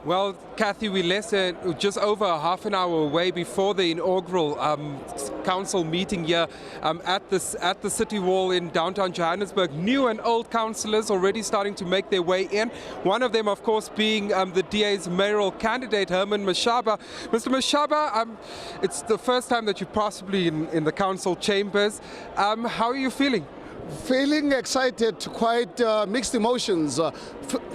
Well, Kathy, we're just over a half an hour away before the inaugural council meeting here at the City Hall in downtown Johannesburg. New and old councillors already starting to make their way in. One of them, of course, being the DA's mayoral candidate, Herman Mashaba. Mr. Mashaba, it's the first time that you're possibly in the council chambers. How are you feeling? Feeling excited, quite mixed emotions.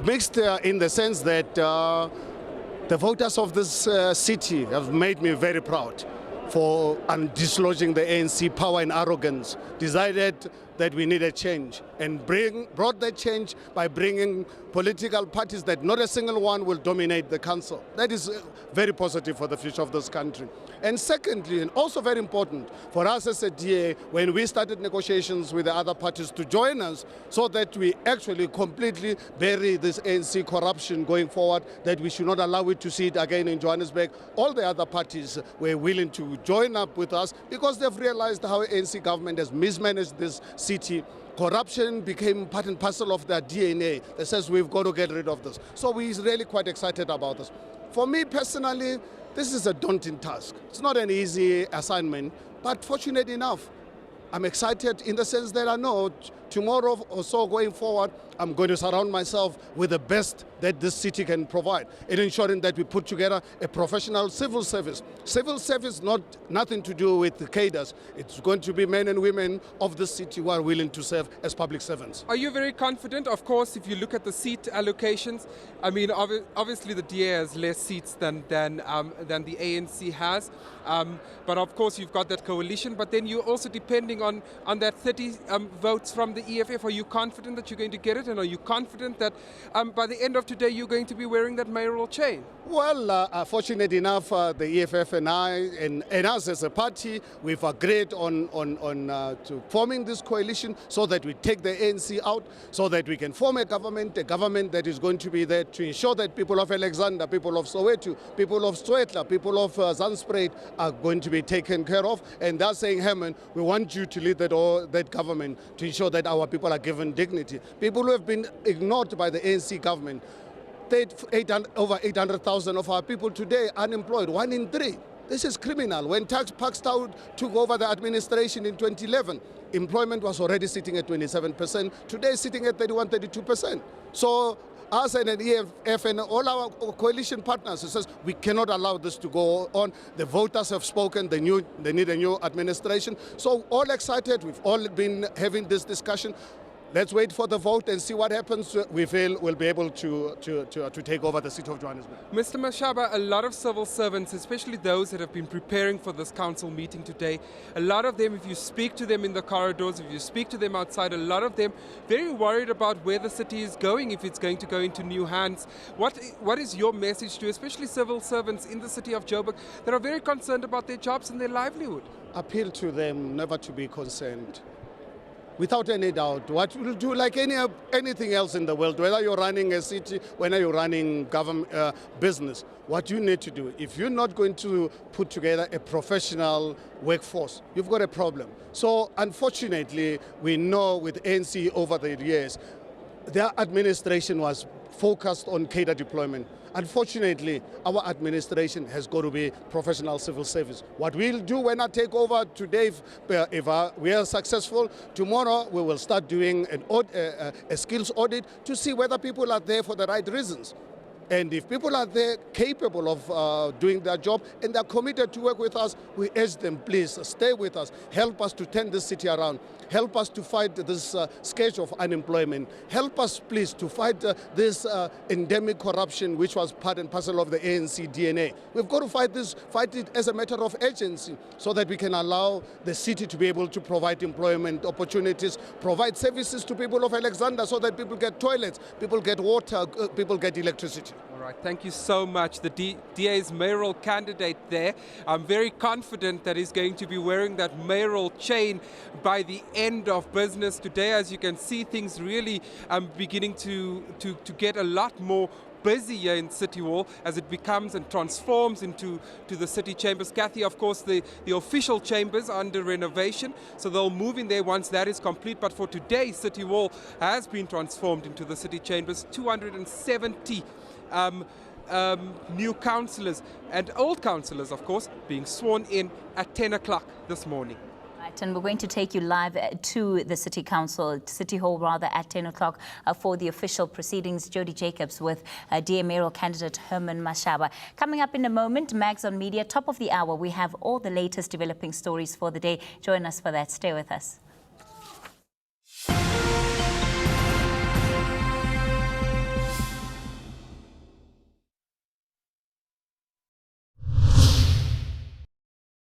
Mixed in the sense that the voters of this city have made me very proud for dislodging the ANC power and arrogance, decided that we need a change and brought that change by bringing political parties that not a single one will dominate the council. That is very positive for the future of this country. And secondly, and also very important for us as a DA, when we started negotiations with the other parties to join us so that we actually completely bury this ANC corruption going forward, that we should not allow it to see it again in Johannesburg. All the other parties were willing to join up with us because they've realized how ANC government has mismanaged this city. Corruption became part and parcel of their DNA that says we've got to get rid of this. So we're really quite excited about this. For me personally, this is a daunting task. It's not an easy assignment, but fortunate enough, I'm excited in the sense that I know tomorrow or so going forward, I'm going to surround myself with the best that this city can provide in ensuring that we put together a professional civil service. Civil service, nothing to do with the cadres. It's going to be men and women of the city who are willing to serve as public servants. Are you very confident? Of course, if you look at the seat allocations, I mean, obviously the DA has less seats than the ANC has. But of course, you've got that coalition. But then you're also depending on that 30 votes from the EFF. Are you confident that you're going to get it? And are you confident that by the end of today you're going to be wearing that mayoral chain? Well, fortunate enough, the EFF and I and us as a party, we've agreed on to forming this coalition so that we take the ANC out, so that we can form a government that is going to be there to ensure that people of Alexander, people of Soweto, people of Soweto, people of Zandspruit are going to be taken care of. And they're saying, Herman, we want you to lead that government to ensure that our people are given dignity. People who have been ignored by the ANC government. Over 800,000 of our people today unemployed, 1 in 3. This is criminal. When Pakistan took over the administration in 2011, employment was already sitting at 27%. Today it's sitting at 31, 32%. So us and the EFF and all our coalition partners says we cannot allow this to go on. The voters have spoken, they need a new administration. So all excited, we've all been having this discussion. Let's wait for the vote and see what happens. We feel we'll be able to take over the City of Johannesburg. Mr. Mashaba, a lot of civil servants, especially those that have been preparing for this council meeting today, a lot of them, if you speak to them in the corridors, if you speak to them outside, a lot of them very worried about where the city is going, if it's going to go into new hands. What is your message to especially civil servants in the City of Joburg that are very concerned about their jobs and their livelihood? Appeal to them never to be concerned. Without any doubt, what we'll do like anything else in the world, whether you're running a city, whether you're running government business, what you need to do, if you're not going to put together a professional workforce, you've got a problem. So unfortunately, we know with ANC over the years, their administration was focused on cadre deployment. Unfortunately, our administration has got to be professional civil service. What we'll do when I take over today, if we are successful, tomorrow we will start doing a skills audit to see whether people are there for the right reasons. And if people are there capable of doing their job and they're committed to work with us, we urge them, please stay with us, help us to turn this city around, help us to fight this scourge of unemployment, help us please to fight this endemic corruption which was part and parcel of the ANC DNA. We've got to fight it as a matter of urgency so that we can allow the city to be able to provide employment opportunities, provide services to people of Alexander so that people get toilets, people get water, people get electricity. All right, thank you so much. The DA's mayoral candidate there. I'm very confident that he's going to be wearing that mayoral chain by the end of business today. As you can see, things really beginning to get a lot more busy here in City Hall as it becomes and transforms into the city chambers. Kathy, of course, the official chambers are under renovation, so they'll move in there once that is complete. But for today, City Hall has been transformed into the city chambers. 270 new councillors and old councillors, of course, being sworn in at 10 o'clock this morning. Right, and we're going to take you live to the City Hall at 10 o'clock for the official proceedings. Jody Jacobs with DA mayoral candidate Herman Mashaba. Coming up in a moment, Mags on Media, top of the hour, we have all the latest developing stories for the day. Join us for that. Stay with us.